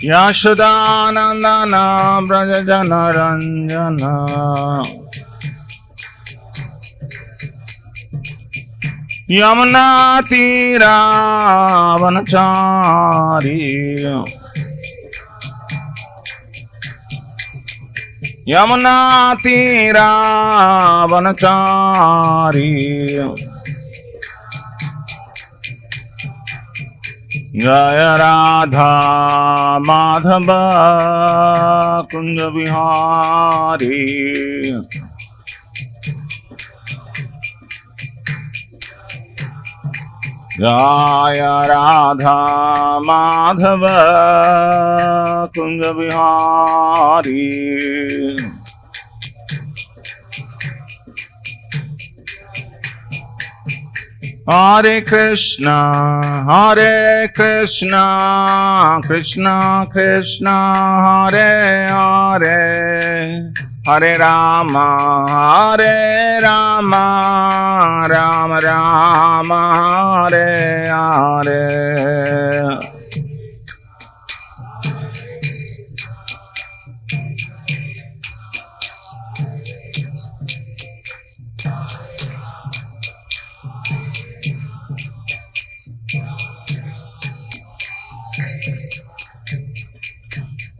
Yashodanandana Brajajana Ranjana Yamuna Tira Vanachari Yamuna Tira Vanachari Jaya Radha Madhava Kunja Vihari Jaya Radha Madhava Kunja Vihari Hare Krishna, Hare Krishna, Krishna Krishna, Hare Hare, Hare Rama, Hare Rama, Rama Rama, Hare Hare.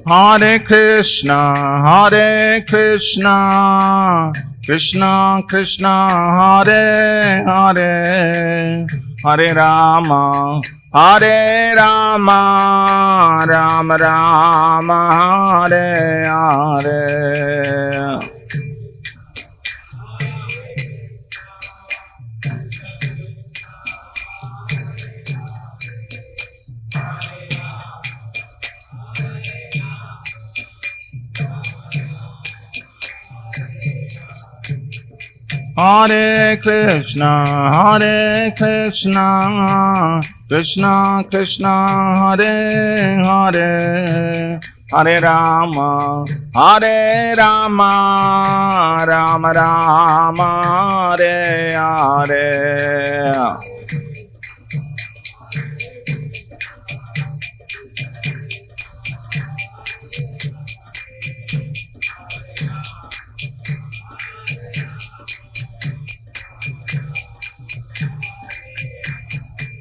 Hare Krishna, Hare Krishna, Krishna Krishna, Hare Hare, Hare Rama, Hare Rama, Rama Rama, Hare Hare. Hare Krishna, Hare Krishna, Krishna Krishna, Hare Hare, Hare Rama, Hare Rama, Rama Rama, Hare Hare.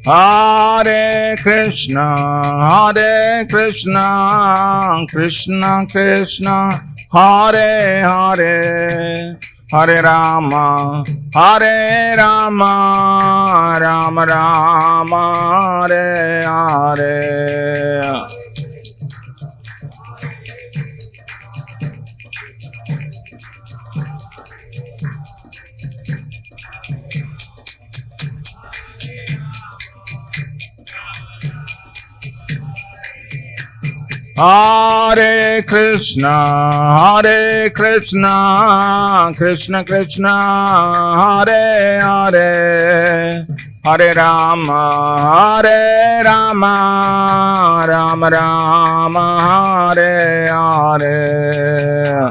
Hare Krishna, Hare Krishna, Krishna Krishna, Hare Hare, Hare Rama, Hare Rama, Rama Rama, Hare Hare. Hare Krishna, Hare Krishna, Krishna Krishna, Hare Hare, Hare Rama, Hare Rama, Rama Rama, Hare Hare.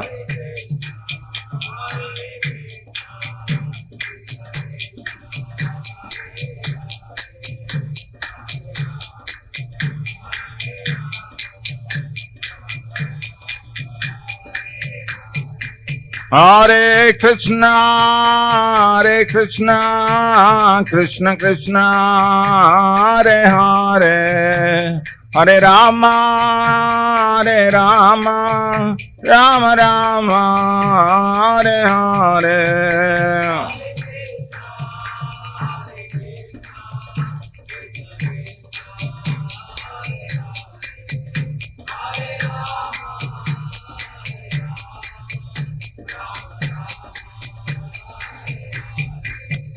Hare Krishna, Hare Krishna, Krishna Krishna, Hare Hare, Hare Rama, Hare Rama, Rama Rama, Hare Hare.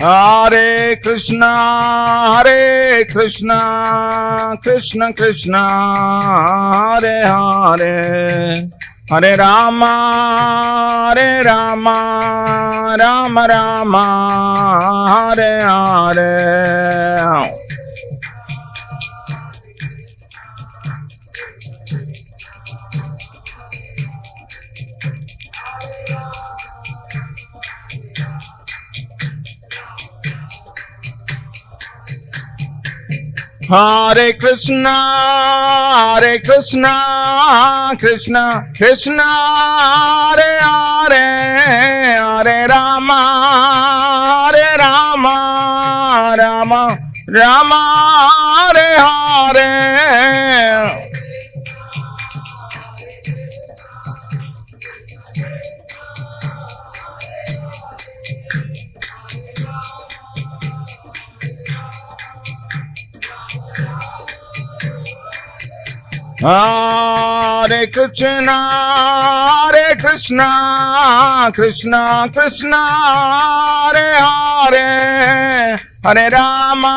Hare Krishna, Hare Krishna, Krishna Krishna, Hare Hare, Hare Rama, Hare Rama, Rama Rama, Hare Hare. Hare Krishna, Hare Krishna, Krishna Krishna, Hare Hare, Hare Rama, Hare Rama, Rama Rama, Hare Hare. Hare Krishna, Hare Krishna, Krishna Krishna, Hare Hare, Hare Rama,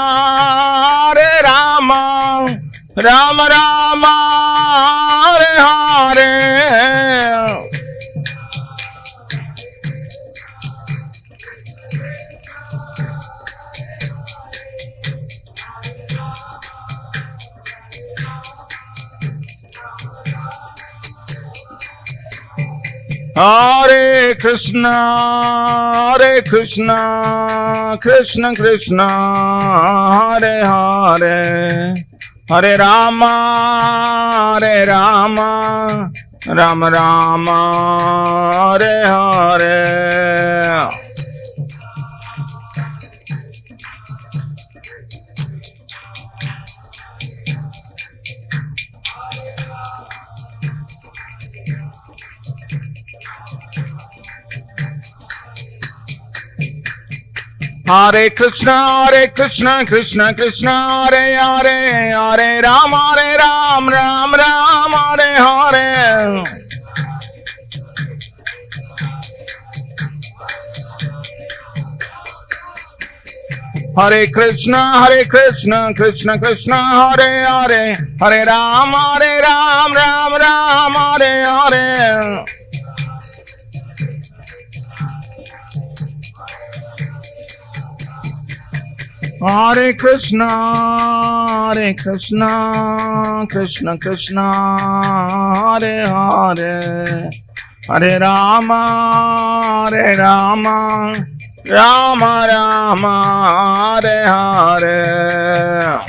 Hare Rama, Rama Rama, Hare Hare. Hare Krishna, Hare Krishna, Krishna Krishna, Hare Hare, Hare Rama, Hare Rama, Rama Rama, Hare Hare. Hare Krishna, Hare Krishna, Krishna Krishna, Hare Hare, Hare Ram, Hare Ram, Ram Ram, Hare Hare. Hare Krishna, Hare Krishna, Krishna Krishna, Hare Hare, Hare Ram, Hare Ram, Ram Ram, Hare Hare. Hare Krishna, Hare Krishna, Krishna Krishna, Hare Hare, Hare Rama, Hare Rama, Rama Rama, Hare Hare.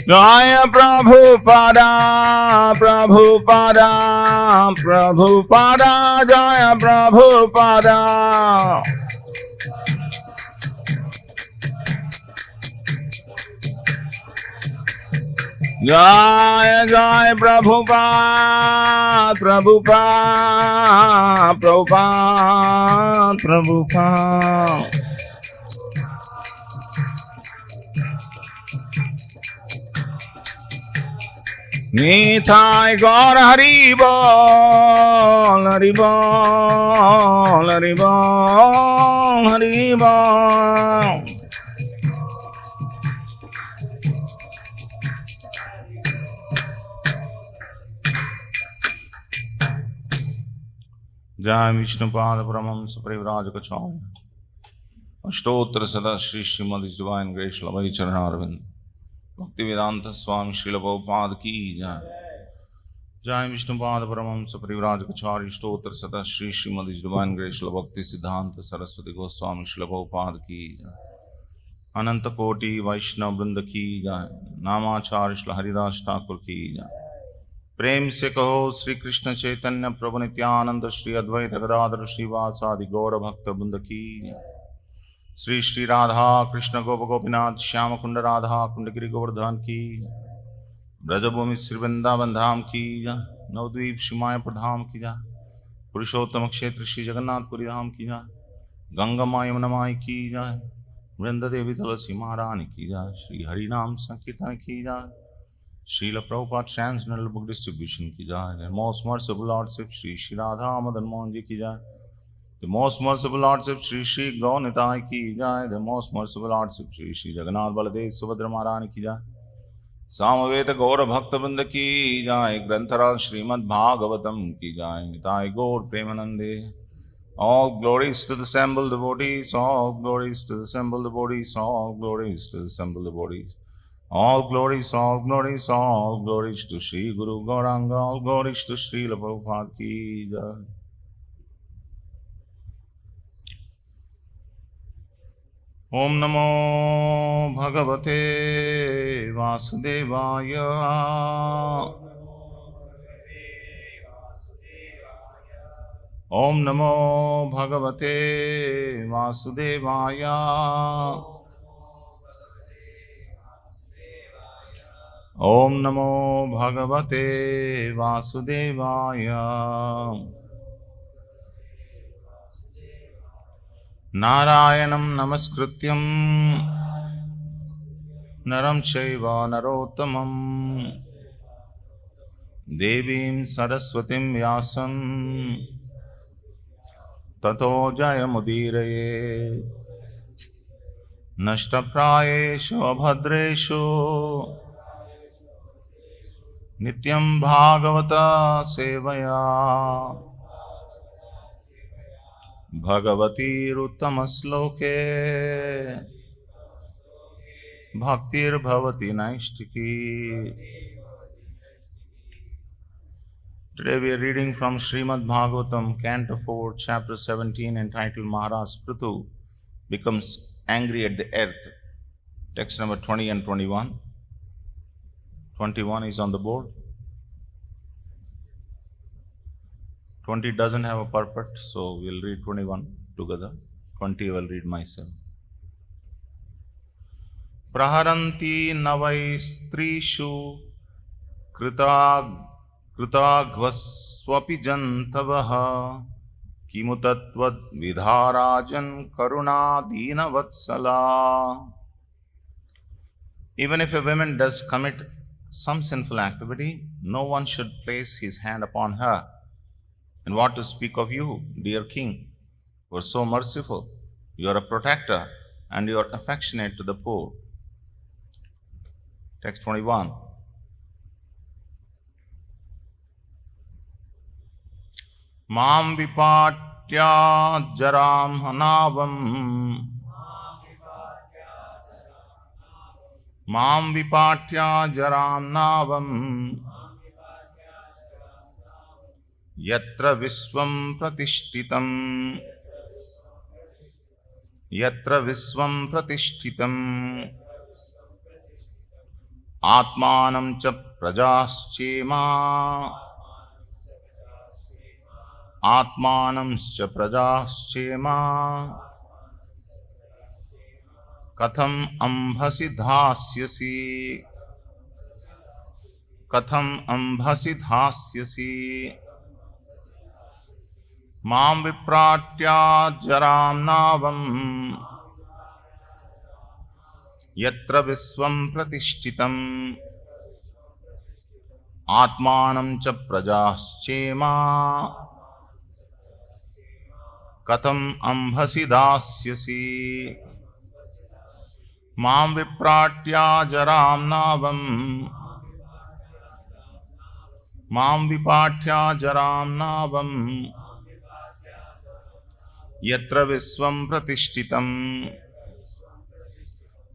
Jaya Prabhupada, Prabhupada, Prabhupada, Jaya Prabhupada. Jaya Jaya Prabhupada, Prabhupada, Prabhupada, Prabhupada. Nitai Gaur Hari Bol, Hari Bol, Hari Bol, Hari Bol. Jai Vishnupada Brahmam Saparivraj Kacham Ashtotra Sada Shri Srimad His Divine Grace Labai Charanarvind Bhakti Vedanta Swami Srila Prabhupada Ki Jai. Jai Vishnupada Brahmam Saparivraj Kachari Ashtotra Sada Shri Srimad His Divine Grace Bhakti Siddhanta Saraswati Goswami Srila Prabhupada Ki Jai. Ananta Koti Vaishnav Vrinda Ki Jai. Namacharya Srila Haridas Thakur Ki Jai. प्रेम से कहो श्री कृष्ण चैतन्य प्रभु नित्यानंद श्री अद्वैत गदाधर श्रीवासादि गौर भक्त वृंद की श्री श्री राधा कृष्ण गोप गोपीनाथ श्याम कुंड राधा कुंड गिरि गोवर्धन की ब्रजभूमि श्री वृंदावन धाम की नवद्वीप श्रीमायपुर धाम की पुरुषोत्तम क्षेत्र श्री जगन्नाथपुरी धाम की गंगा माय यमुना की जाए वृंद देवी तुलसी महारानी की जाए श्री हरि नाम संकीर्तन की जाए Srila Prabhupada Transcendental Book Distribution ki jai. The Most Merciful Lordship Shri Shri Radha Madan Mohan Ji ki jai. The Most Merciful Lordship Shri Shri Gaunitai ki jai. The Most Merciful Lordship Shri Shri Jagannath Baladev Subhadra Maharani ki jai. Samaveta Gaura Bhakta Vrinda ki jai. Granthara Srimad Bhagavatam ki jai. Tai Gaur Premanande. All glories to the assembled devotees. All glories to the assembled devotees. All glories to the assembled devotees. All glories, all glories, all glories to Sri Guru Gauranga, all glories to Sri Prabhupada ki jai. Om Namo Bhagavate Vasudevaya. Om Namo Bhagavate Vasudevaya. Om Namo Bhagavate Vasudevaya. Narayanam Namaskrityam Naram Shaiva Narottamam Devim Saraswatim Vyasam Tato Jayamudiraye Nashtaprayeshu Abhadreshu Nityam Bhagavata Sevaya Bhagavati Ruttamasloke Bhaktir Bhavati Naishtiki. Today we are reading from Srimad Bhagavatam, Canto 4, Chapter 17, entitled Maharaj Prithu becomes angry at the earth. Text number 20 and 21. 21 is on the board. 20 doesn't have a purport, so we'll read 21 together. 20 I will read myself. Praharanti navai strishu कृताघ्वस्वपि जन्तवः किमुतत्वद् विधाराजन् करुणा दीनवत्सला. Even if a woman does commit some sinful activity, no one should place his hand upon her. And what to speak of you, dear king, who are so merciful, you are a protector and you are affectionate to the poor. Text 21. Mam vipatya jaram hanavam. Mam vipatya jaram navam. Yatra visvam pratishtitam. Yatra visvam pratishtitam. Atmanam cha prajaschema. Atmanamscha prajaschema. Katham ambhasi dhasyasi. Katham ambhasi dhasyasi. Mam vipratya jaram navam. Yatra visvam pratishtitam. Atmanam cha prajaschema. Katham ambhasi dasyasi. Mam vipratya jaram navam. Mam vipatya jaram navam. Yatra visvam pratishtitam.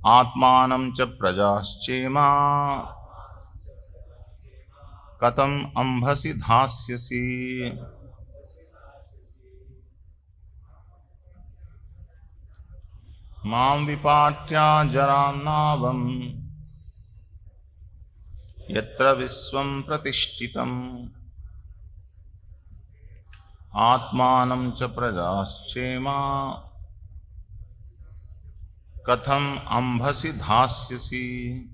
Atmanam cha prajaschema. Katham ambhasi dhasyasi. Mam vipatya jaram navam. Yatra visvam pratishtitam. Atmanam cha prajaschema. Katham ambhasi dhasyasi.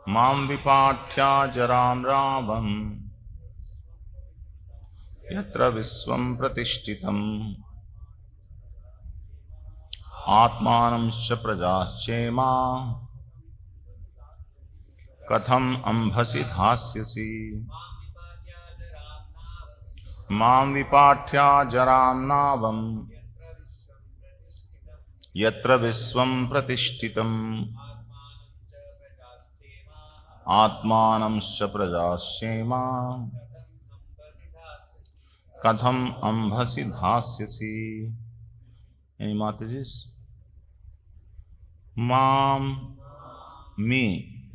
Mam vipatya jaram ravam. Yatra visvam pratishtitam. Atmanamscha prajaschema. Katham ambhasi dhasyasi. Mam vipatya jaram navam. Yatra visvam pratishtitam. Atmanamscha prajaschema. Katham ambhasi dhasyasi. Any Matajis? Mam, me,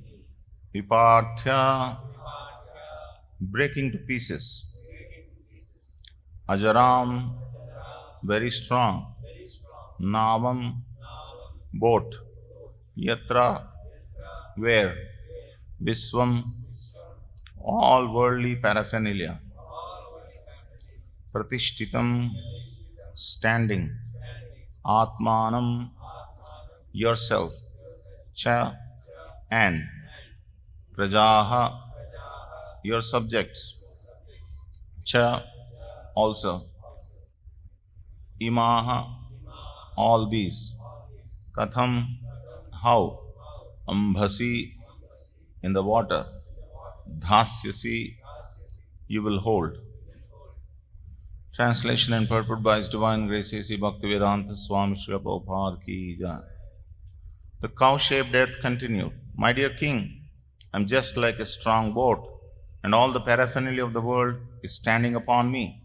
Viparthya, breaking to pieces. Ajaram, very strong. Navam, boat. Yatra, where. Viswam, all worldly paraphernalia. Pratishtitam, standing. Atmanam, yourself. Cha, and. Prajaha, your subjects. Cha, also. Imaha, all these. Katham, how. Ambhasi, in the water. Dhasyasi, you will hold. Translation and purport by His Divine Grace A.C. Bhaktivedanta Swami Srila Prabhupada Ki Jai. The cow-shaped earth continued. My dear king, I am just like a strong boat, and all the paraphernalia of the world is standing upon me.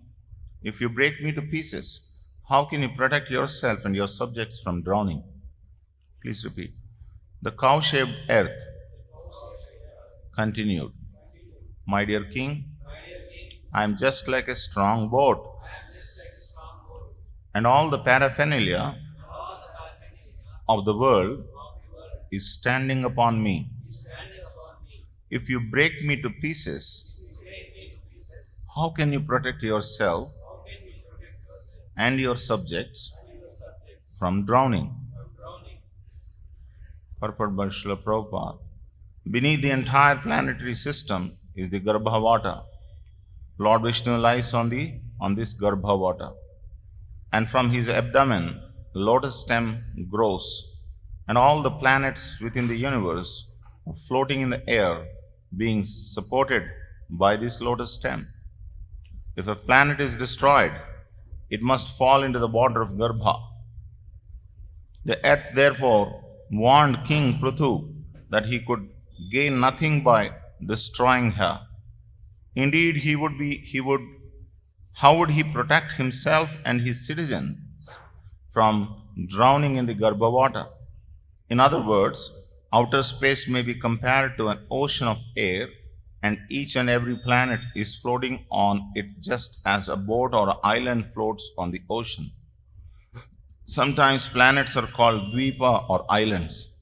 If you break me to pieces, how can you protect yourself and your subjects from drowning? Please repeat. The cow-shaped earth continued. My dear king, I am just like a strong boat, and all the paraphernalia of the world is standing upon me. If you break me to pieces, how can you protect yourself and your subjects from drowning? Purport by Srila Prabhupada. Beneath the entire planetary system is the Garbhavata. Lord Vishnu lies on this Garbhavata, and from his abdomen lotus stem grows, and all the planets within the universe are floating in the air, being supported by this lotus stem. If a planet is destroyed, it must fall into the water of Garbha. The earth therefore warned King Prithu that he could gain nothing by destroying her. Indeed, how would he protect himself and his citizens from drowning in the Garbhavata? In other words, outer space may be compared to an ocean of air, and each and every planet is floating on it just as a boat or an island floats on the ocean. Sometimes planets are called dvipa or islands,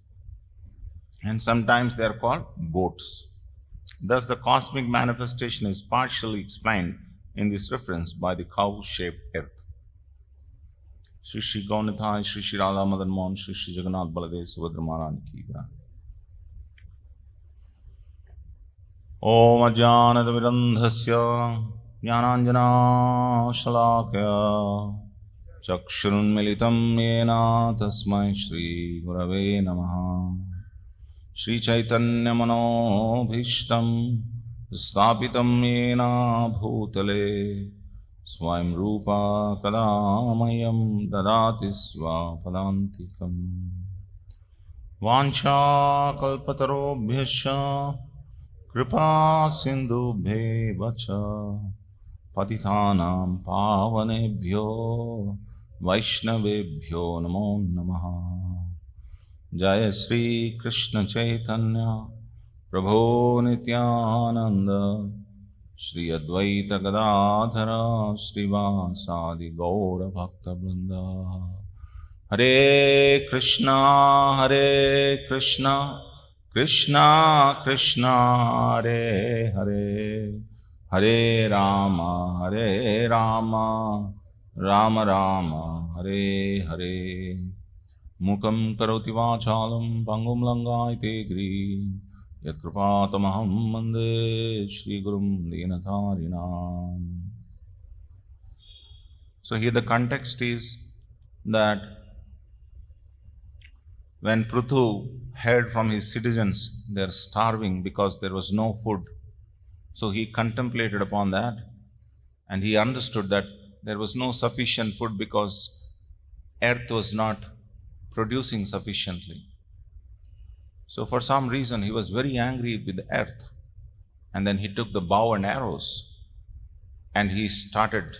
and sometimes they are called boats. Thus, the cosmic manifestation is partially explained in this reference by the cow-shaped earth. Shri Shri Gaunithai, Shri Shri Radha Madan Mohan, Shri Shri Jagannath Baladev Subhadra Maharani Ki Jai. Om Ajnanat Virandhasya Jnananjana Shalakya Chakshurunmilitam Yena Tasmai Shri Gurave Namaha. Shri Chaitanya Manobhishtam Stapitam Yena Bhutale Swayam Rupa Kadamayam Dadati Swapadantikam Vancha Kalpatarobhyascha Kripa Sindhubhe Vacha Patithanam Pavanebhyo Vaishnavebhyo Namo Namaha. Jaya Sri Krishna Chaitanya Prabhu Nityananda Shri Advaita Gadadhara Srivasadi Gaura Bhakta Vrinda. Hare Krishna Krishna Krishna Hare Hare Hare Rama Rama Rama Hare Hare. Mukam karoti vachalam pangum langaite gri yat kripatamaham mande Shri Gurum Dinatharinam. So here the context is that when Prithu heard from his citizens they are starving because there was no food, so he contemplated upon that and he understood that there was no sufficient food because earth was not producing sufficiently. So for some reason he was very angry with the earth, and then he took the bow and arrows and he started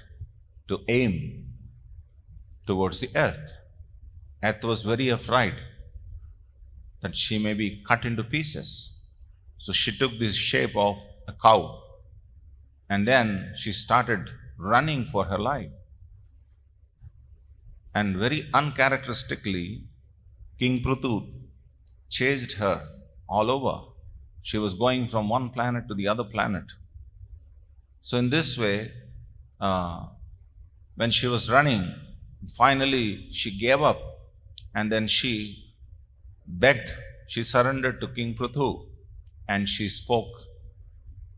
to aim towards the earth. Earth was very afraid, that she may be cut into pieces. So she took the shape of a cow, and then she started running for her life. And very uncharacteristically, King Prithu chased her all over. She was going from one planet to the other planet. So in this way, when she was running, finally she gave up, and then she begged, she surrendered to King Prithu, and she spoke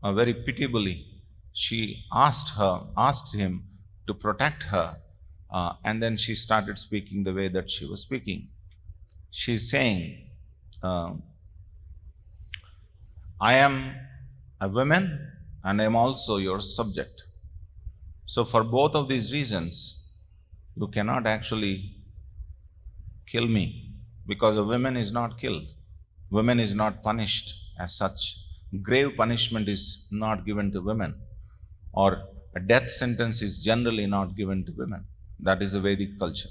very pitiably. She asked him to protect her, and then she started speaking the way that she was speaking. She's saying, I am a woman and I am also your subject. So for both of these reasons, you cannot actually kill me, because a woman is not killed. Woman is not punished as such. Grave punishment is not given to women, or a death sentence is generally not given to women. That is the Vedic culture.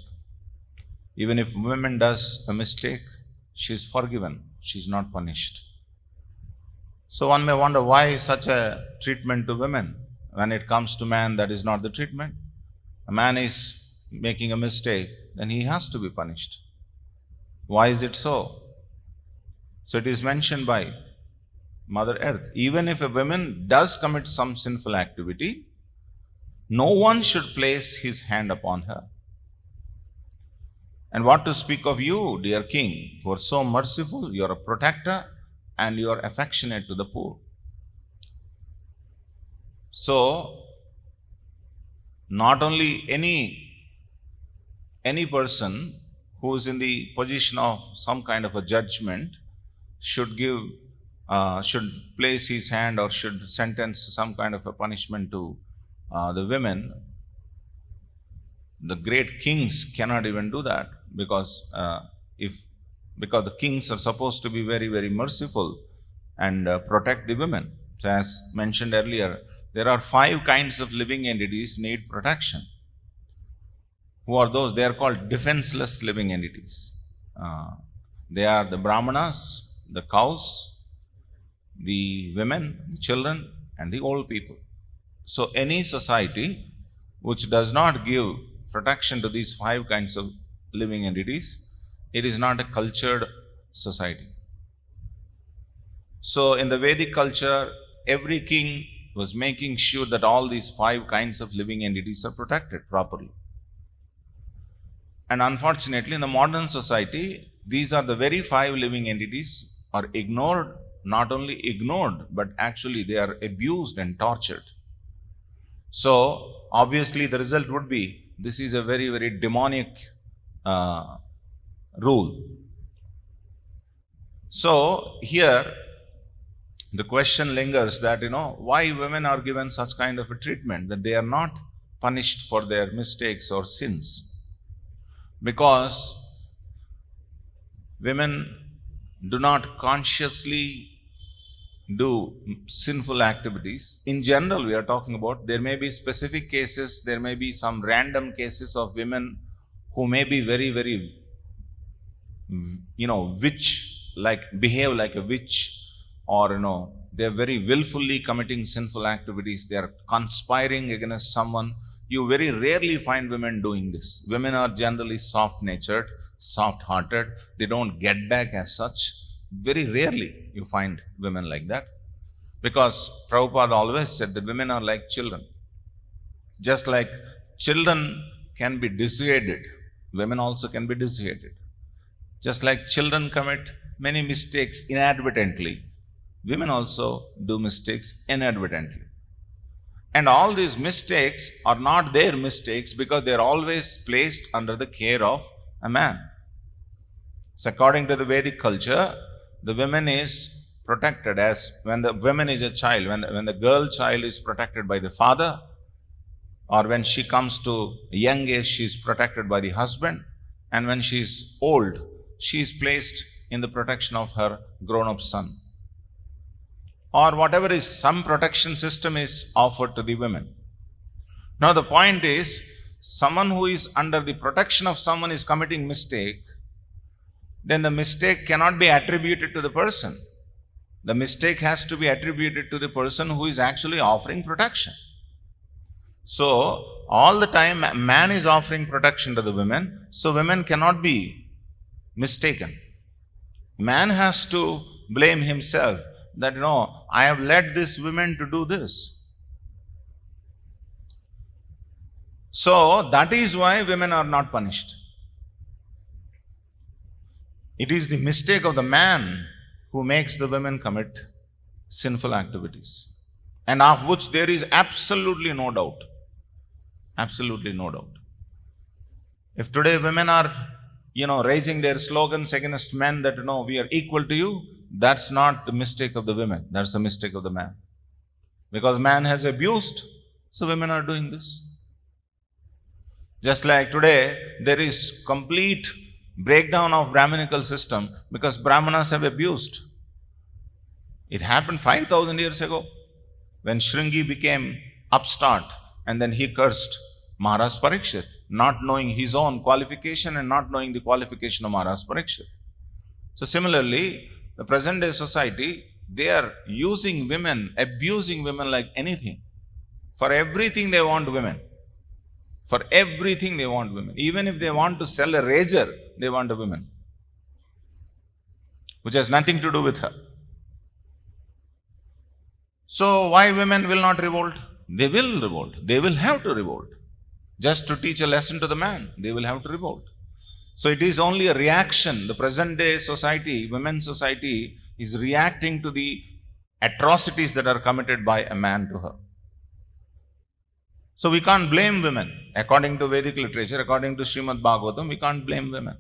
Even if woman does a mistake, she is forgiven, she is not punished. So one may wonder, why such a treatment to women? When it comes to man, that is not the treatment. A man is making a mistake, then he has to be punished. Why is it so? So it is mentioned by Mother Earth. Even if a woman does commit some sinful activity, no one should place his hand upon her. And what to speak of you, dear king, who are so merciful, you are a protector and you are affectionate to the poor. So, not only any person who is in the position of some kind of a judgment should place his hand or should sentence some kind of a punishment to the women. The great kings cannot even do that, because the kings are supposed to be very, very merciful and protect the women. So as mentioned earlier, there are 5 kinds of living entities need protection. Who are those? They are called defenseless living entities. They are the Brahmanas, the cows, the women, the children, and the old people. So any society which does not give protection to these 5 kinds of living entities, it is not a cultured society. So in the Vedic culture, every king was making sure that all these 5 kinds of living entities are protected properly. And unfortunately, in the modern society, these are the very 5 living entities are ignored, not only ignored, but actually they are abused and tortured. So obviously the result would be, this is a very, very demonic rule. So here the question lingers that, why women are given such kind of a treatment, that they are not punished for their mistakes or sins. Because women do not consciously do sinful activities. In general, we are talking about, there may be specific cases, there may be some random cases of women who may be very, very, behave like a witch, or, they are very willfully committing sinful activities. They are conspiring against someone. You very rarely find women doing this. Women are generally soft-natured, soft-hearted. They don't get back as such. Very rarely you find women like that. Because Prabhupada always said that women are like children. Just like children can be dissuaded, women also can be dissuaded. Just like children commit many mistakes inadvertently, women also do mistakes inadvertently. And all these mistakes are not their mistakes, because they are always placed under the care of a man. So according to the Vedic culture, the woman is protected as, when the woman is a child, when the girl child is protected by the father, or when she comes to a young age, she is protected by the husband, and when she is old, she is placed in the protection of her grown-up son. Or whatever is, some protection system is offered to the women. Now the point is, someone who is under the protection of someone is committing mistake, then the mistake cannot be attributed to the person. The mistake has to be attributed to the person who is actually offering protection. So, all the time man is offering protection to the women, so women cannot be mistaken. Man has to blame himself that, I have led these women to do this. So, that is why women are not punished. It is the mistake of the man who makes the women commit sinful activities, and of which there is absolutely no doubt. Absolutely no doubt. If today women are, raising their slogans against men that, we are equal to you, that's not the mistake of the women. That's the mistake of the man. Because man has abused, so women are doing this. Just like today, there is complete breakdown of Brahminical system because Brahmanas have abused. It happened 5,000 years ago when Shringi became upstart and then he cursed Maharaj Parikshit, not knowing his own qualification and not knowing the qualification of Maharaj Parikshit. So similarly, the present day society, they are using women, abusing women like anything. For everything they want women. For everything they want women. Even if they want to sell a razor, they want a woman, which has nothing to do with her. So why women will not revolt? They will revolt. They will have to revolt. Just to teach a lesson to the man, they will have to revolt. So it is only a reaction. The present day society, women's society, is reacting to the atrocities that are committed by a man to her. So we can't blame women. According to Vedic literature, according to Srimad Bhagavatam, we can't blame women.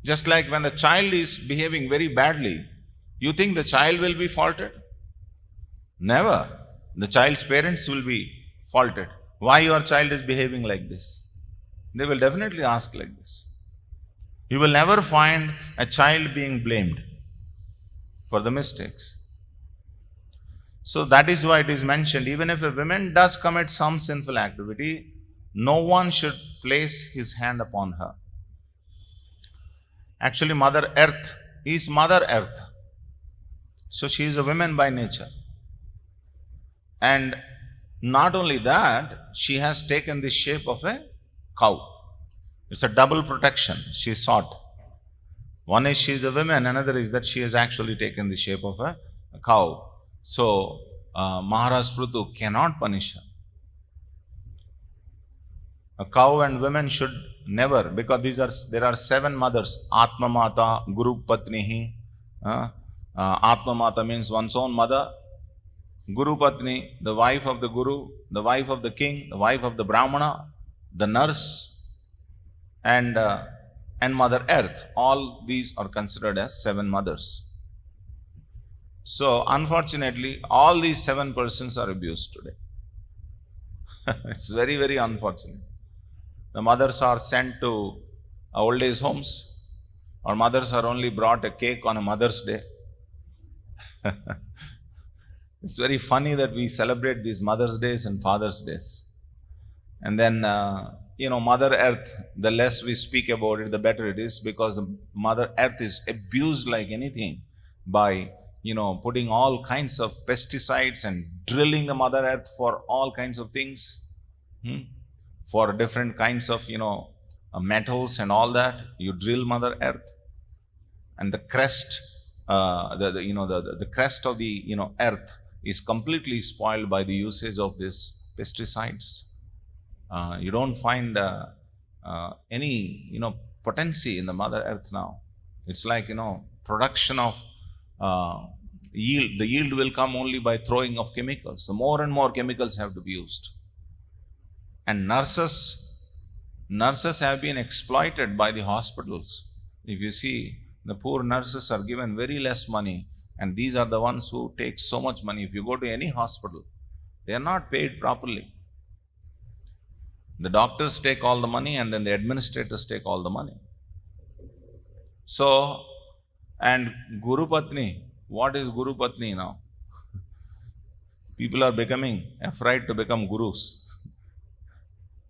Just like when a child is behaving very badly, you think the child will be faulted? Never. The child's parents will be faulted. Why your child is behaving like this? They will definitely ask like this. You will never find a child being blamed for the mistakes. So that is why it is mentioned, even if a woman does commit some sinful activity, no one should place his hand upon her. Actually, Mother Earth is Mother Earth. So she is a woman by nature. And not only that, she has taken the shape of a cow. It's a double protection she sought. One is she is a woman, another is that she has actually taken the shape of a cow. So, Maharaj Prutu cannot punish her. A cow and women should never, because there are 7 mothers. Atma Mata, Guru Patnihi. Atma Mata means one's own mother. Guru Patni, the wife of the Guru, the wife of the king, the wife of the Brahmana, the nurse, and Mother Earth. All these are considered as 7 mothers. So, unfortunately, all these 7 persons are abused today. It's very, very unfortunate. The mothers are sent to old age homes, or mothers are only brought a cake on a Mother's Day. It's very funny that we celebrate these Mother's Days and Father's Days. And then, Mother Earth, the less we speak about it, the better it is, because the Mother Earth is abused like anything by putting all kinds of pesticides and drilling the Mother Earth for all kinds of things, for different kinds of, metals and all that. You drill Mother Earth, and the crest, the crest of the, earth is completely spoiled by the usage of these pesticides. You don't find any, potency in the Mother Earth now. It's like, production of yield. The yield will come only by throwing of chemicals. So more and more chemicals have to be used. And nurses have been exploited by the hospitals. If you see, the poor nurses are given very less money, and these are the ones who take so much money. If you go to any hospital, they are not paid properly. The doctors take all the money, and then the administrators take all the money. So, and Guru Patni, what is Guru Patni now? People are becoming afraid to become gurus.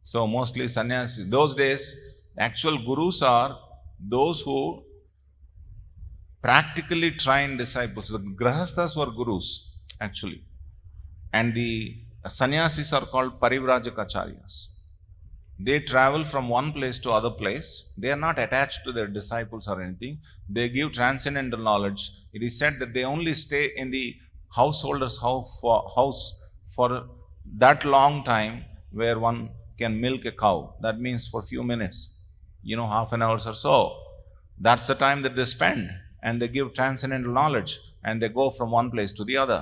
So mostly sannyasis. Those days, actual gurus are those who practically trained disciples. The grahasthas were gurus, actually. And the sannyasis are called parivrajakacharyas. They travel from one place to other place. They are not attached to their disciples or anything. They give transcendental knowledge. It is said that they only stay in the householder's house for that long time where one can milk a cow. That means for a few minutes, half an hour or so. That's the time that they spend, and they give transcendental knowledge, and they go from one place to the other.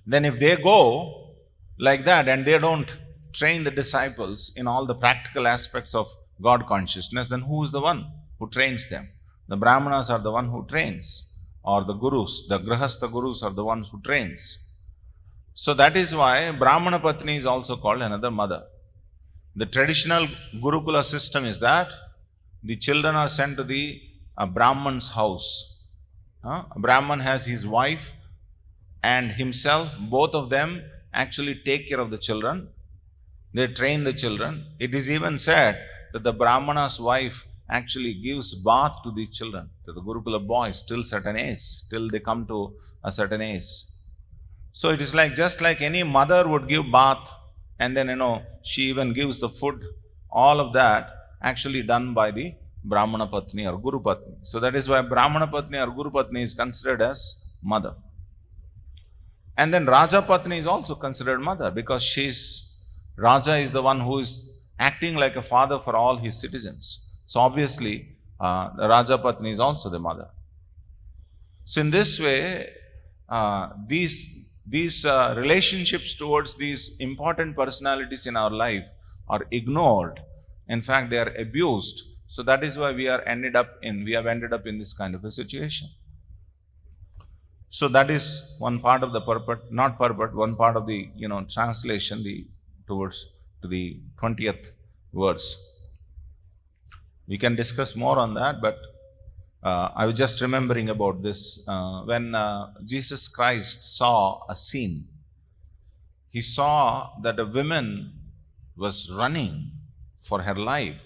Then if they go like that and they don't train the disciples in all the practical aspects of God consciousness, then who is the one who trains them? The Brahmanas are the one who trains, or the gurus, the grahastha gurus are the ones who trains. So that is why Brahmana Patni is also called another mother. The traditional Gurukula system is that the children are sent to the Brahman's house. A Brahman has his wife and himself, both of them actually take care of the children. They train the children. It is even said that the Brahmana's wife actually gives bath to the children, to the Gurukula boys, till certain age, till they come to a certain age. So it is just like any mother would give bath, and then she even gives the food. All of that actually done by the Brahmana Patni or Guru Patni. So that is why Brahmana Patni or Guru Patni is considered as mother. And then Raja Patni is also considered mother, because Raja is the one who is acting like a father for all his citizens. So obviously, the Raja Patni is also the mother. So in this way, these relationships towards these important personalities in our life are ignored. In fact, they are abused. So that is why we have ended up in this kind of a situation. So that is one part of the one part of the translation to the 20th verse. We can discuss more on that, but I was just remembering about this. When Jesus Christ saw a scene, he saw that a woman was running for her life,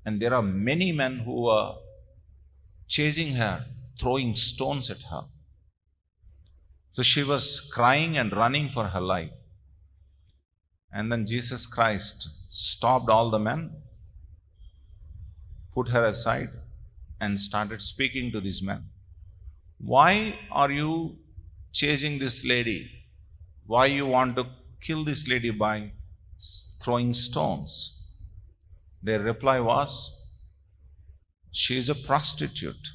and there are many men who were chasing her, throwing stones at her. So she was crying and running for her life. And then Jesus Christ stopped all the men, put her aside, and started speaking to these men. Why are you chasing this lady? Why you want to kill this lady by throwing stones? Their reply was, she is a prostitute.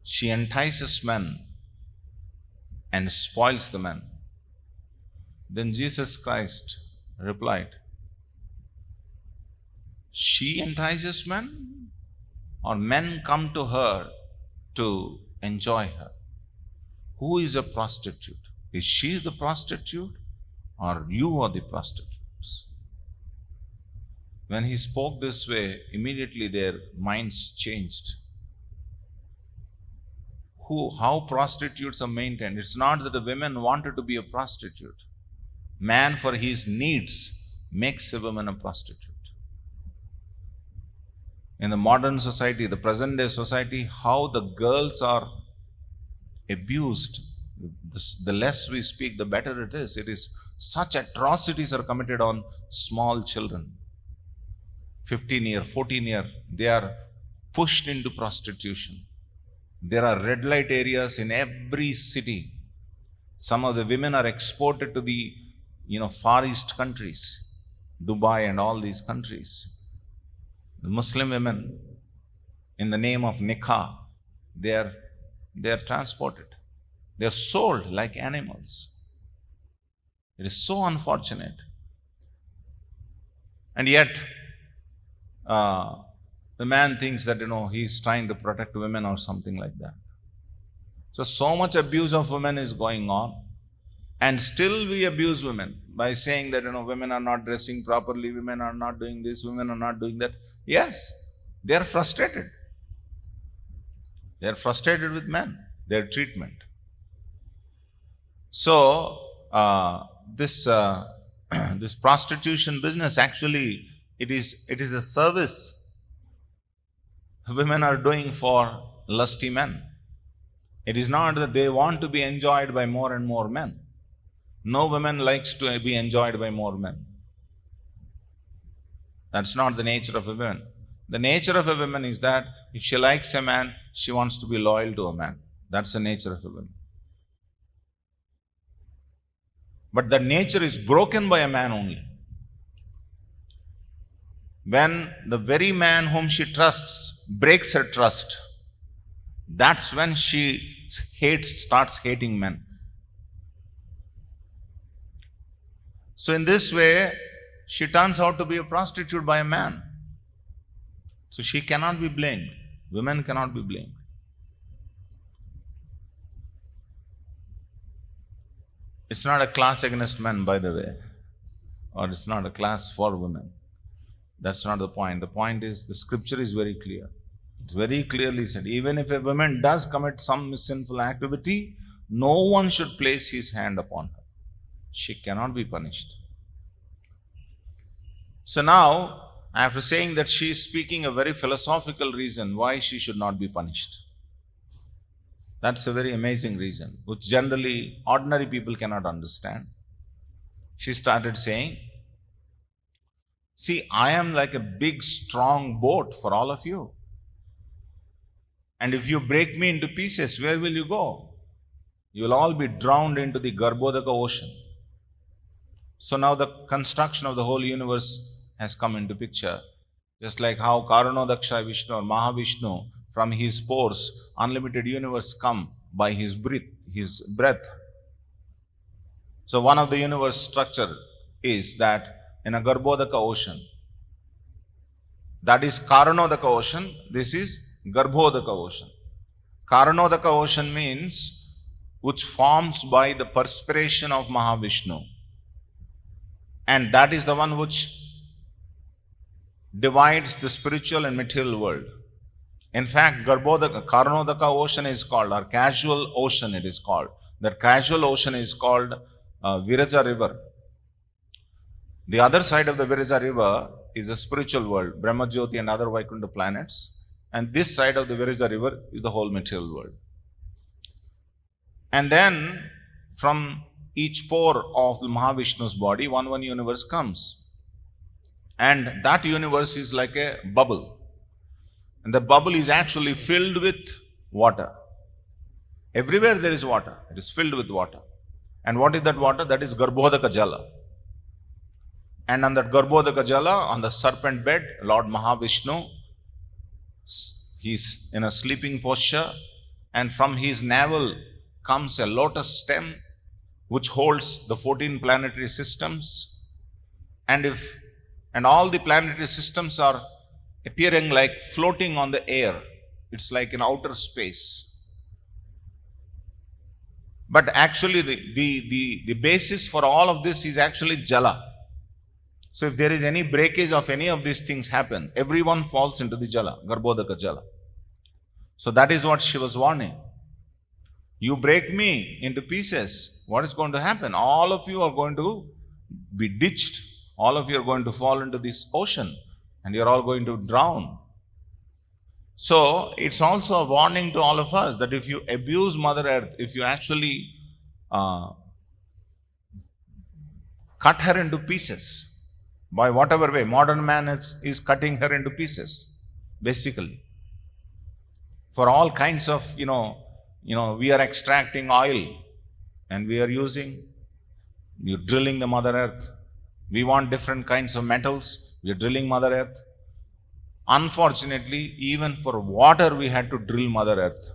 She entices men and spoils the men. Then Jesus Christ replied, she entices men, or men come to her to enjoy her? Who is a prostitute? Is she the prostitute, or you are the prostitutes? When he spoke this way, immediately their minds changed. How prostitutes are maintained? It's not that the women wanted to be a prostitute. Man, for his needs, makes a woman a prostitute. In the modern society, the present day society, how the girls are abused, the less we speak, the better it is. It is such atrocities are committed on small children. 15-year, 14-year, they are pushed into prostitution. There are red light areas in every city. Some of the women are exported to the Far East countries, Dubai and all these countries. The Muslim women, in the name of nikah, they are transported. They are sold like animals. It is so unfortunate. And yet, the man thinks that, he's trying to protect women or something like that. So much abuse of women is going on. And still we abuse women by saying that, women are not dressing properly, women are not doing this, women are not doing that. Yes, they are frustrated. They are frustrated with men, their treatment. So, this prostitution business, actually, it is a service. women are doing for lusty men. It is not that they want to be enjoyed by more and more men. No woman likes to be enjoyed by more men. That's not the nature of a woman. The nature of a woman is that if she likes a man, she wants to be loyal to a man. That's the nature of a woman. But that nature is broken by a man only. When the very man whom she trusts breaks her trust, that's when she starts hating men. So in this way, she turns out to be a prostitute by a man. So she cannot be blamed. Women cannot be blamed. It's not a class against men, by the way, or it's not a class for women. That's not the point. The point is the scripture is very clear. It's very clearly said, even if a woman does commit some sinful activity, no one should place his hand upon her. She cannot be punished. So now, after saying that she is speaking a very philosophical reason why she should not be punished. That's a very amazing reason, which generally ordinary people cannot understand. She started saying, see, I am like a big strong boat for all of you. And if you break me into pieces, where will you go? You will all be drowned into the Garbhodaka ocean. So now the construction of the whole universe has come into picture. Just like how Karunodaksha Vishnu or Mahavishnu, from his pores, unlimited universe come by his breath. So one of the universe structure is that in a Garbhodaka ocean, that is Karanodaka ocean, this is Garbhodaka ocean. Karanodaka ocean means which forms by the perspiration of Mahavishnu, and that is the one which divides the spiritual and material world. In fact, Karanodaka ocean is called, or casual ocean it is called. That casual ocean is called Viraja river. The other side of the Viraja river is the spiritual world, Brahma Jyoti and other Vaikuntha planets. And this side of the Viraja river is the whole material world. And then from each pore of the Mahavishnu's body, one universe comes. And that universe is like a bubble. And the bubble is actually filled with water. Everywhere there is water. It is filled with water. And what is that water? That is Garbhodaka Jala. And on that Garbhodaka Jala, on the serpent bed, Lord Mahavishnu, he's in a sleeping posture, and from his navel comes a lotus stem which holds the 14 planetary systems. And all the planetary systems are appearing like floating on the air. It's like in outer space. But actually the basis for all of this is actually Jala. So if there is any breakage of any of these things happen, everyone falls into the Jala, Garbhodaka Jala. So that is what she was warning. You break me into pieces, what is going to happen? All of you are going to be ditched. All of you are going to fall into this ocean and you are all going to drown. So it's also a warning to all of us that if you abuse Mother Earth, if you actually cut her into pieces, by whatever way, modern man is cutting her into pieces, basically. For all kinds of, we are extracting oil and we are you're drilling the Mother Earth. We want different kinds of metals, we are drilling Mother Earth. Unfortunately, even for water, we had to drill Mother Earth.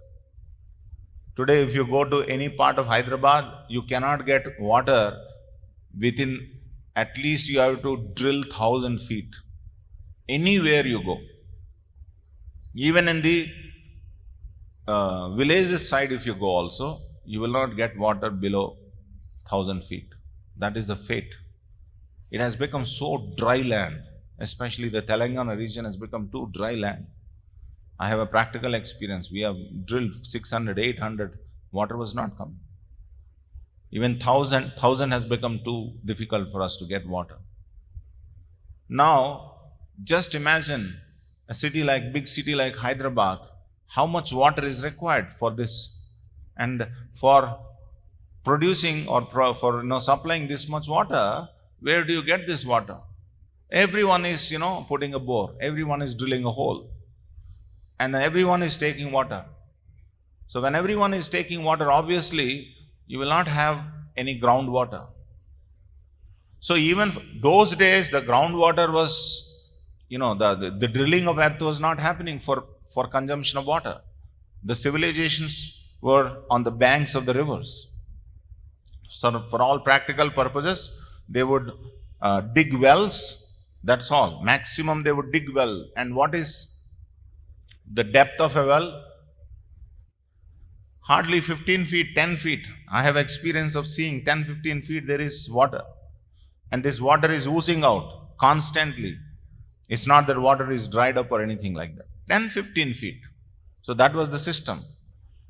Today, if you go to any part of Hyderabad, you cannot get water within, at least you have to drill 1,000 feet. Anywhere you go. Even in the villages side, if you go also, you will not get water below 1,000 feet. That is the fate. It has become so dry land. Especially the Telangana region has become too dry land. I have a practical experience. We have drilled 600, 800, water was not coming. Even 1,000 has become too difficult for us to get water. Now, just imagine big city like Hyderabad, how much water is required for this? And for producing or for supplying this much water, where do you get this water? Everyone is putting a bore, everyone is drilling a hole, and everyone is taking water. So when everyone is taking water, obviously you will not have any groundwater. So even those days, the groundwater was, the drilling of earth was not happening for consumption of water. The civilizations were on the banks of the rivers. So for all practical purposes, they would dig wells. That's all. Maximum they would dig well. And what is the depth of a well? Hardly 15 feet, 10 feet. I have experience of seeing 10, 15 feet there is water. And this water is oozing out constantly. It's not that water is dried up or anything like that. 10, 15 feet. So that was the system.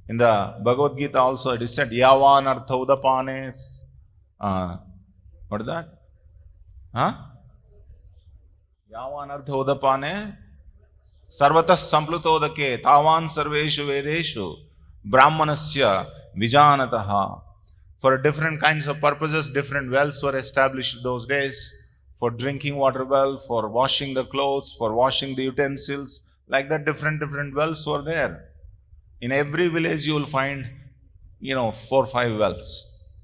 In the Bhagavad Gita also it is said, Yavan artha udapane. What is that? Yavan artha udapane sarvatas samplutodake tavan sarveshu vedeshu brahmanasya vijanataha. For different kinds of purposes, different wells were established those days. For drinking water well, for washing the clothes, for washing the utensils. Like that, different wells were there. In every village you will find, 4 or 5 wells.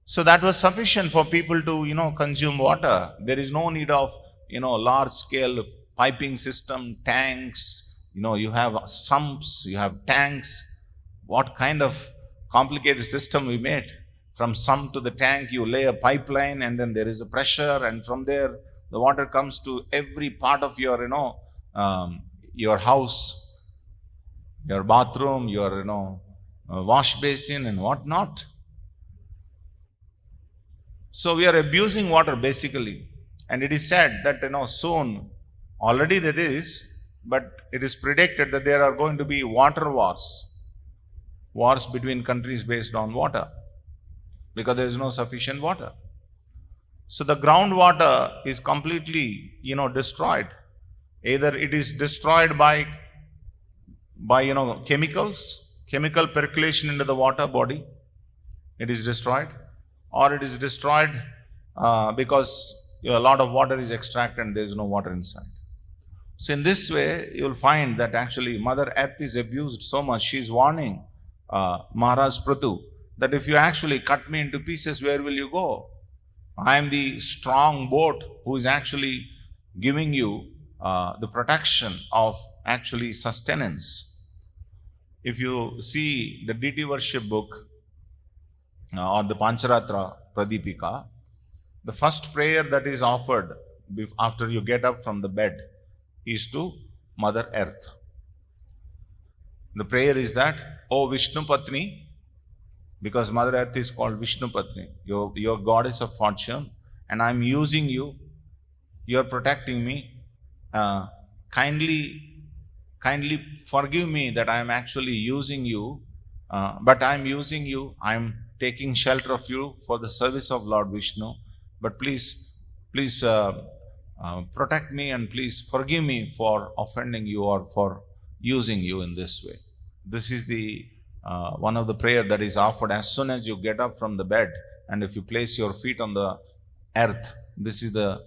So that was sufficient for people to, consume water. There is no need of, large scale piping system, tanks, you have sumps, you have tanks. What kind of complicated system we made? From sump to the tank, you lay a pipeline and then there is a pressure, and from there the water comes to every part of your, your house, your bathroom, your, wash basin and whatnot. So we are abusing water basically. And it is said that, soon, already that is, but it is predicted that there are going to be water wars. Wars between countries based on water, because there is no sufficient water. So the groundwater is completely, destroyed. Either it is destroyed by chemicals, chemical percolation into the water body, it is destroyed, or it is destroyed because a lot of water is extracted and there is no water inside. So in this way, you will find that actually Mother Earth is abused so much. She is warning Maharaj Prathu that if you actually cut me into pieces, where will you go? I am the strong boat who is actually giving you the protection of actually sustenance. If you see the deity worship book or the Pancharatra Pradipika, the first prayer that is offered after you get up from the bed is to Mother Earth. The prayer is that, O Vishnu Patni, because Mother Earth is called Vishnu Patni, your goddess of fortune, and I am using you, you are protecting me. Kindly forgive me that I am actually using you, but I am using you, I am taking shelter of you for the service of Lord Vishnu, but please protect me and please forgive me for offending you or for using you in this way. This is the one of the prayer that is offered as soon as you get up from the bed, and if you place your feet on the earth, this is the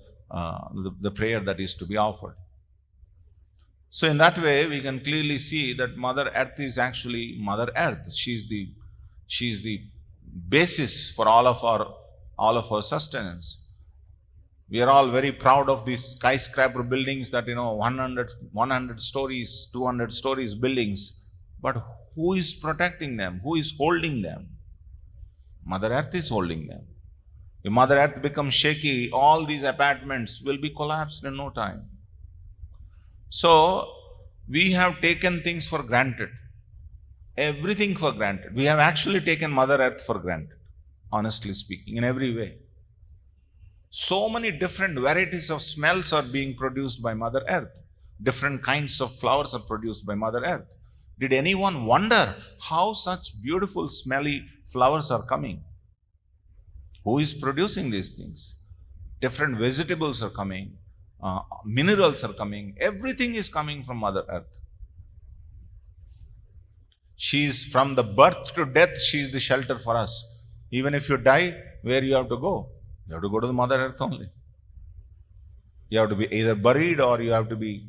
prayer that is to be offered. So in that way, we can clearly see that Mother Earth is actually Mother Earth. She is the basis for all of our sustenance. We are all very proud of these skyscraper buildings that 100 stories, 200 stories buildings. But who is protecting them? Who is holding them? Mother Earth is holding them. If Mother Earth becomes shaky, all these apartments will be collapsed in no time. So, we have taken things for granted. Everything for granted. We have actually taken Mother Earth for granted, honestly speaking, in every way. So many different varieties of smells are being produced by Mother Earth. Different kinds of flowers are produced by Mother Earth. Did anyone wonder how such beautiful smelly flowers are coming? Who is producing these things? Different vegetables are coming. minerals are coming. Everything is coming from Mother Earth. She is from the birth to death, she is the shelter for us. Even if you die, where you have to go? You have to go to the Mother Earth only. You have to be either buried or you have to be,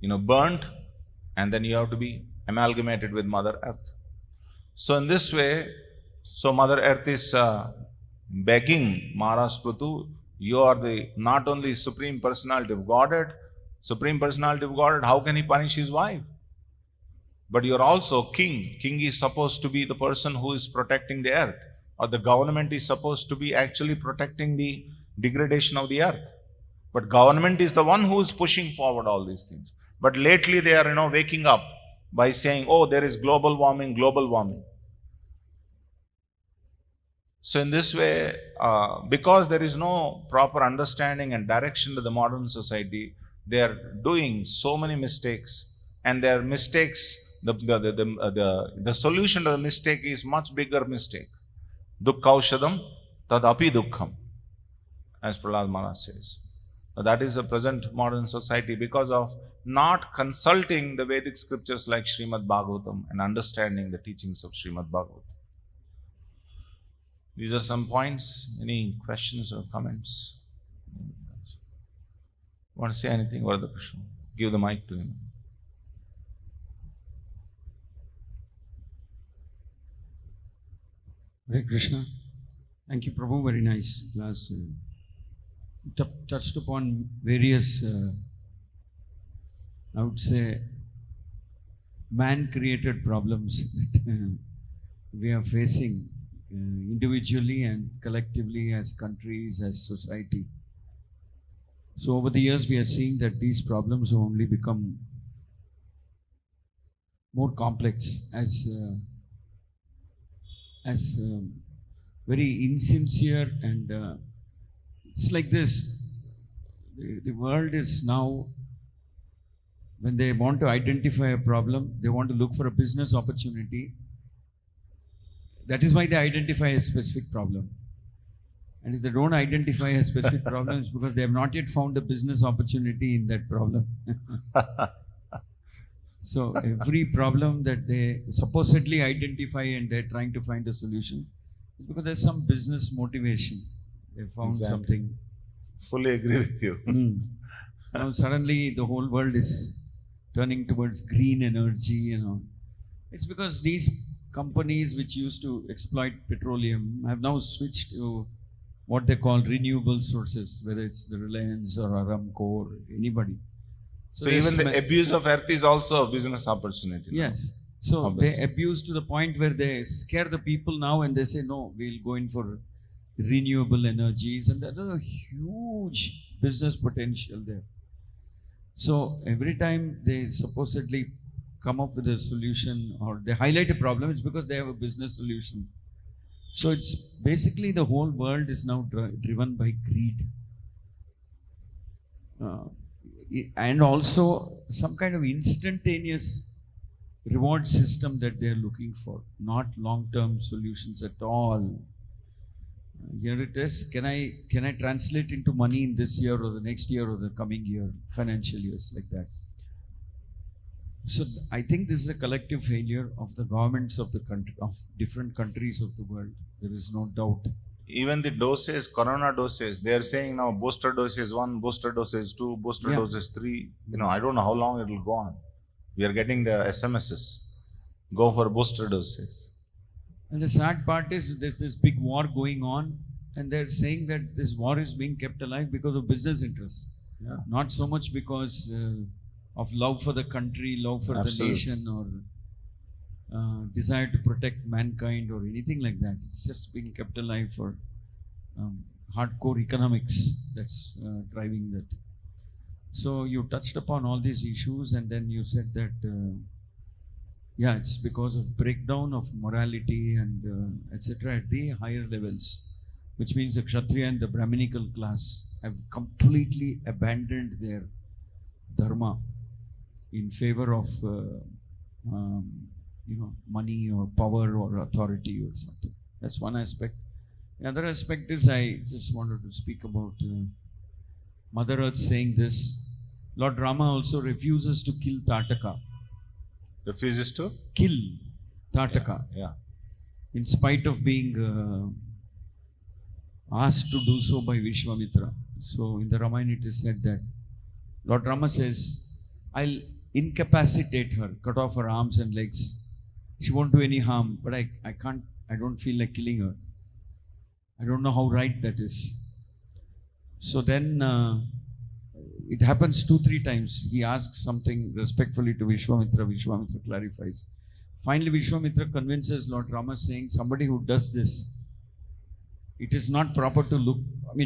burnt, and then you have to be amalgamated with Mother Earth. So in this way, Mother Earth is begging Maharaj Prutu, you are the not only Supreme Personality of Godhead, how can he punish his wife? But you are also king. King is supposed to be the person who is protecting the earth, or the government is supposed to be actually protecting the degradation of the earth. But government is the one who is pushing forward all these things. But lately they are, waking up by saying, oh, there is global warming. So in this way, because there is no proper understanding and direction to the modern society, they are doing so many mistakes, and their mistakes, the solution to the mistake is much bigger mistake. Dukkaushadam tadapi dukkham, as Prahlad Maharaj says. That is the present modern society, because of not consulting the Vedic scriptures like Srimad Bhagavatam and understanding the teachings of Srimad Bhagavatam. These are some points. Any questions or comments? Want to say anything, Hare Krishna? Give the mic to him. Hare Krishna. Thank you, Prabhu. Very nice class. Touched upon various, I would say, man-created problems that we are facing individually and collectively as countries, as society. So over the years, we are seeing that these problems have only become more complex as very insincere, and it's like this. The world is now, when they want to identify a problem, they want to look for a business opportunity. That is why they identify a specific problem. And if they don't identify a specific problem, it's because they have not yet found a business opportunity in that problem. So every problem that they supposedly identify and they're trying to find a solution is because there's some business motivation. They found something. Fully agree with you. Now suddenly the whole world is turning towards green energy, It's because these companies which used to exploit petroleum have now switched to what they call renewable sources, whether it's the Reliance or Aramco or anybody. So even the abuse of earth is also a business opportunity. Yes. So obviously, they abuse to the point where they scare the people now and they say, no, we'll go in for renewable energies, and there is a huge business potential there. So every time they supposedly come up with a solution or they highlight a problem, it's because they have a business solution. So it's basically the whole world is now driven by greed. And also some kind of instantaneous reward system that they are looking for, not long-term solutions at all. Here it is. Can I translate into money in this year or the next year or the coming year, financial years, like that. So I think this is a collective failure of the governments of the country, of different countries of the world. There is no doubt. Even the doses, corona doses, they are saying now booster doses 1, booster doses 2, booster doses 3. I don't know how long it will go on. We are getting the SMSs. Go for booster doses. And the sad part is there's this big war going on, and they're saying that this war is being kept alive because of business interests. Yeah. Not so much because of love for the country, love for the nation, or desire to protect mankind or anything like that. It's just being kept alive for hardcore economics that's driving that. So you touched upon all these issues, and then you said that it's because of breakdown of morality and etc. at the higher levels, which means the Kshatriya and the Brahminical class have completely abandoned their dharma in favor of money or power or authority or something. That's one aspect. The other aspect is I just wanted to speak about Mother Earth saying this, Lord Rama also refuses to kill Tataka. Refuses to? Kill Tataka. Yeah. In spite of being asked to do so by Vishwamitra. So in the Ramayana it is said that Lord Rama says, I'll incapacitate her, cut off her arms and legs. She won't do any harm, but I don't feel like killing her. I don't know how right that is. So then it happens 2-3 times. He asks something respectfully to Vishwamitra. Vishwamitra clarifies. Finally, Vishwamitra convinces Lord Rama, saying, somebody who does this, it is not proper to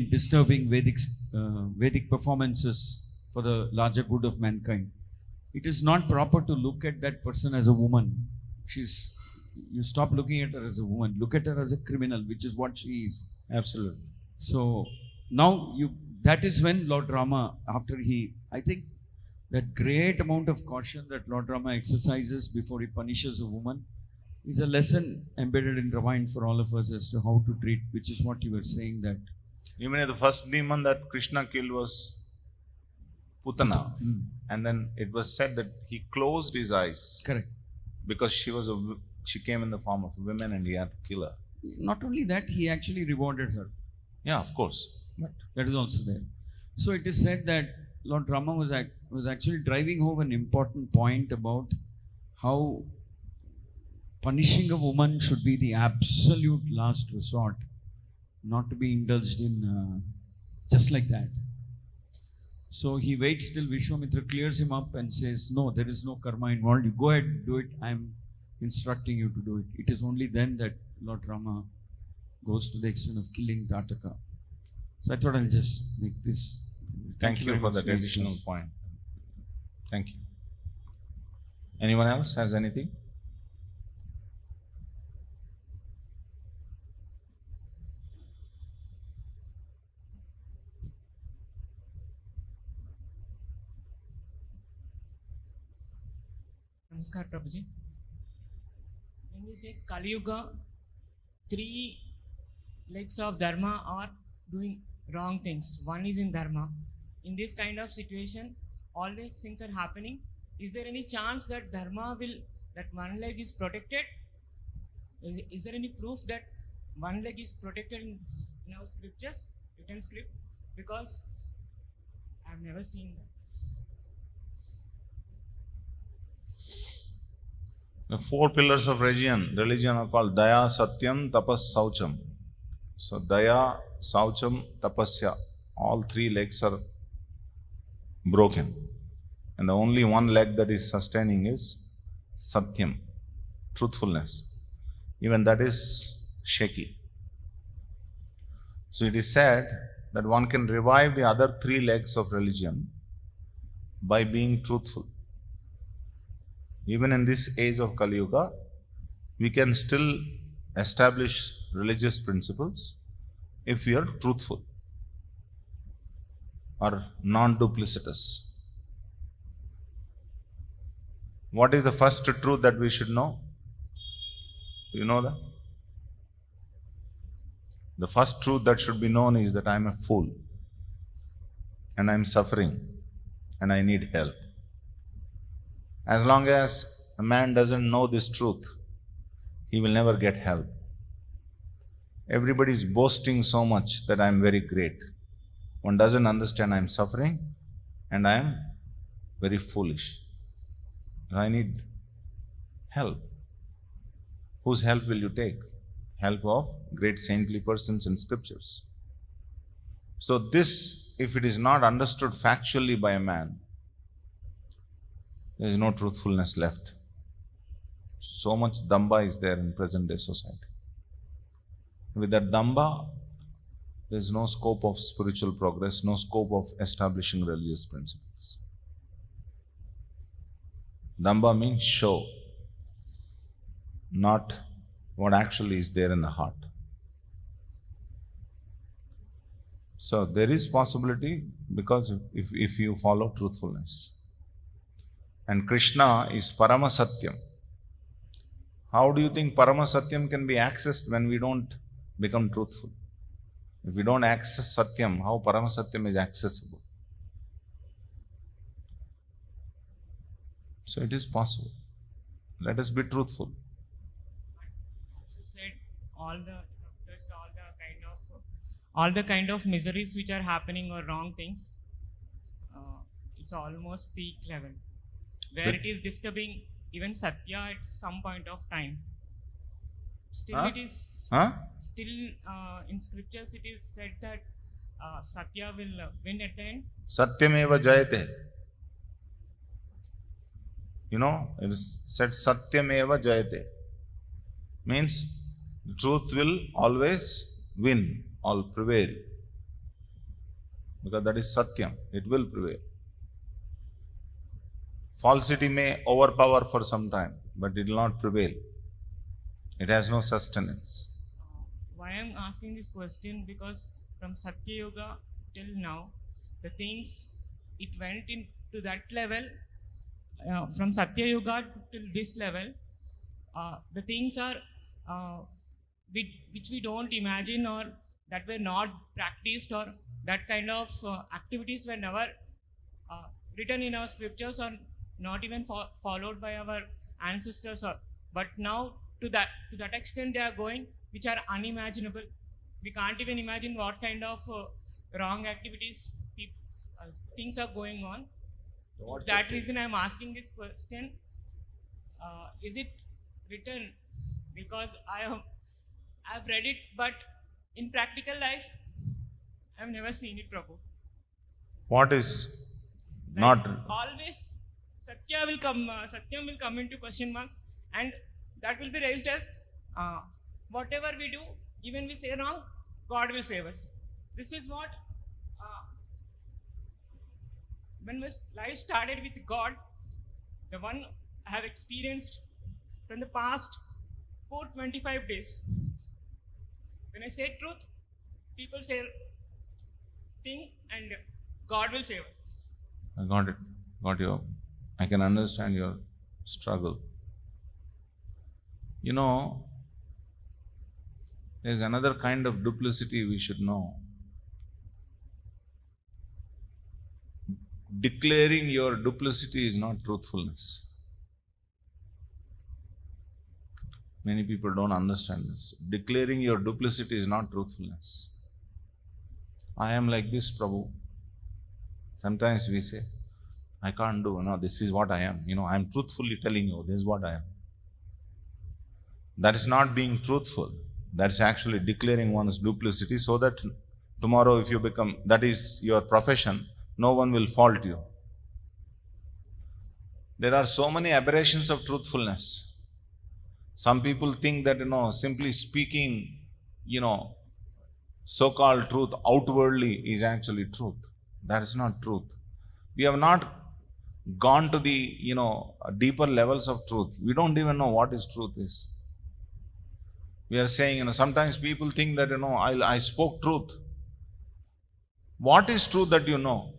disturbing Vedic performances for the larger good of mankind. It is not proper to look at that person as a woman. You stop looking at her as a woman. Look at her as a criminal, which is what she is. Absolutely. So now that is when Lord Rama, I think that great amount of caution that Lord Rama exercises before he punishes a woman is a lesson embedded in Ramayana for all of us as to how to treat, which is what you were saying that. Even the first demon that Krishna killed was Putana. And then it was said that he closed his eyes. Correct. Because she came in the form of a woman and he had to kill her. Not only that, he actually rewarded her. Yeah, of course. But that is also there. So it is said that Lord Rama was actually driving home an important point about how punishing a woman should be the absolute last resort, not to be indulged in just like that. So he waits till Vishwamitra clears him up and says, no, there is no karma involved. You go ahead, do it. I am instructing you to do it. It is only then that Lord Rama goes to the extent of killing Tataka. So I thought I'll just make this. Thank you for that additional point. Thank you. Anyone else has anything? Namaskar, Prabhuji. When we say Kali Yuga, 3 legs of Dharma are doing wrong things. One is in Dharma. In this kind of situation, all these things are happening. Is there any chance that Dharma that one leg is protected? Is there any proof that one leg is protected in our scriptures, written script? Because I have never seen that. The 4 pillars of religion are called Daya, Satyam, Tapas, Saucham. So Daya, Saucham, Tapasya, all 3 legs are broken. And the only one leg that is sustaining is Satyam, truthfulness. Even that is shaky. So it is said that one can revive the other 3 legs of religion by being truthful. Even in this age of Kali Yuga, we can still establish religious principles if we are truthful or non-duplicitous. What is the first truth that we should know? Do you know that? The first truth that should be known is that I am a fool and I am suffering and I need help. As long as a man doesn't know this truth, he will never get help. Everybody is boasting so much that I am very great. One doesn't understand I am suffering and I am very foolish. I need help. Whose help will you take? Help of great saintly persons in scriptures. So this, if it is not understood factually by a man, there is no truthfulness left. So much damba is there in present day society. With that damba, there is no scope of spiritual progress, no scope of establishing religious principles. Damba means show, not what actually is there in the heart. So there is possibility because if you follow truthfulness. And Krishna is Parama Satyam. How do you think Parama Satyam can be accessed when we don't become truthful? If we don't access Satyam, how Parama Satyam is accessible? So it is possible. Let us be truthful. As you said, touched all the kind of miseries which are happening or wrong things. It's almost peak level, where But- it is disturbing even Satya at some point of time. Still, Huh? it is Huh? still in scriptures it is said that Satya will win at the end. Satyameva jayate. You know, it is said Satyameva jayate. Means the truth will always win or prevail. Because that is Satyam. It will prevail. Falsity may overpower for some time, but it will not prevail. It has no sustenance. Why I'm asking this question, because from Satya Yuga till now, the things it went into that level. From Satya Yuga till this level, the things are which we don't imagine, or that were not practiced, or that kind of activities were never written in our scriptures, or not even followed by our ancestors. But now to that extent they are going, which are unimaginable. We can't even imagine what kind of wrong activities things are going on. For that reason I'm asking this question. Is it written? Because I've read it, but in practical life I've never seen it, Prabhu. What is not? Always Satyam will come into question mark, and that will be raised as whatever we do, even we say wrong, God will save us. This is what when my life started with God, the one I have experienced from the past 425 days. When I say truth, people say thing, and God will save us. I got it. I can understand your struggle. You know, there's another kind of duplicity we should know. Declaring your duplicity is not truthfulness. Many people don't understand this. Declaring your duplicity is not truthfulness. I am like this, Prabhu. Sometimes we say, I can't do, no, this is what I am. I'm truthfully telling you, this is what I am. That is not being truthful. That is actually declaring one's duplicity, so that tomorrow if you become, that is your profession, no one will fault you. There are so many aberrations of truthfulness. Some people think that, simply speaking, so-called truth outwardly is actually truth. That is not truth. We have not gone to the, deeper levels of truth. We don't even know what is truth is. We are saying, sometimes people think that, I spoke truth. What is truth that you know?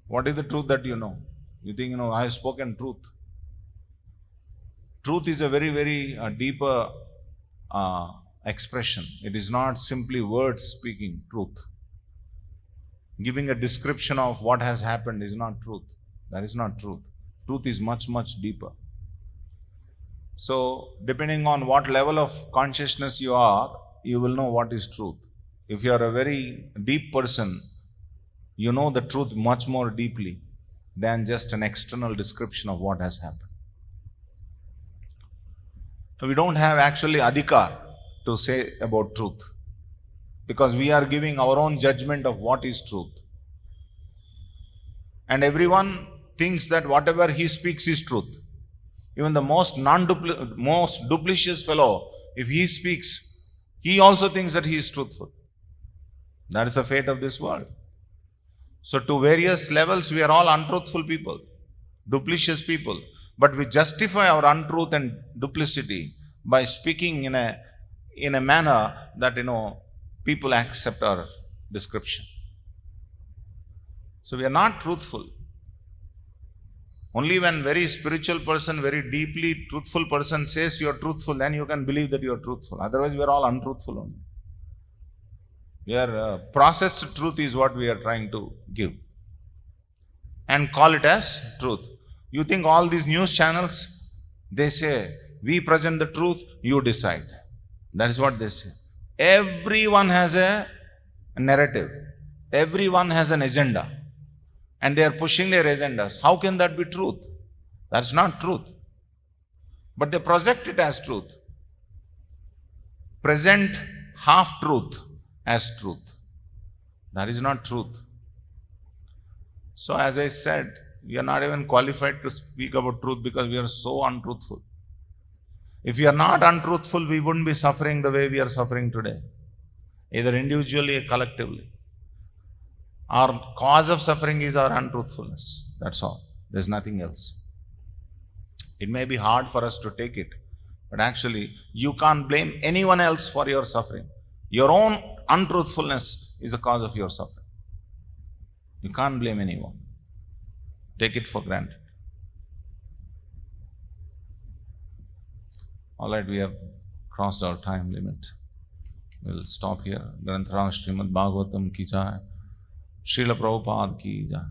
What is the truth that you know? You think, I have spoken truth. Truth is a very, very deeper expression. It is not simply words speaking truth. Giving a description of what has happened is not truth. That is not truth. Truth is much, much deeper. So, depending on what level of consciousness you are, you will know what is truth. If you are a very deep person, you know the truth much more deeply than just an external description of what has happened. We don't have actually adhikar to say about truth, because we are giving our own judgment of what is truth. And everyone thinks that whatever he speaks is truth. Even the most duplicitous fellow, if he speaks, he also thinks that he is truthful. That is the fate of this world. So to various levels, we are all untruthful people, duplicitous people. But we justify our untruth and duplicity by speaking in a manner that, people accept our description. So we are not truthful. Only when very spiritual person, very deeply truthful person says you are truthful, then you can believe that you are truthful. Otherwise, we are all untruthful only. We are processed truth is what we are trying to give. and call it as truth. You think all these news channels, they say, we present the truth, you decide. That is what they say. Everyone has a narrative. Everyone has an agenda. And they are pushing their agendas. How can that be truth? That's not truth. But they project it as truth. Present half-truth as truth. That is not truth. So as I said, we are not even qualified to speak about truth because we are so untruthful. If we are not untruthful, we wouldn't be suffering the way we are suffering today, either individually or collectively. Our cause of suffering is our untruthfulness. That's all. There's nothing else. It may be hard for us to take it, but actually, you can't blame anyone else for your suffering. Your own untruthfulness is the cause of your suffering. You can't blame anyone. Take it for granted. All right, we have crossed our time limit. We'll stop here. Granthara Srimad Bhagavatam ki jai. Srila Prabhupada ki jai.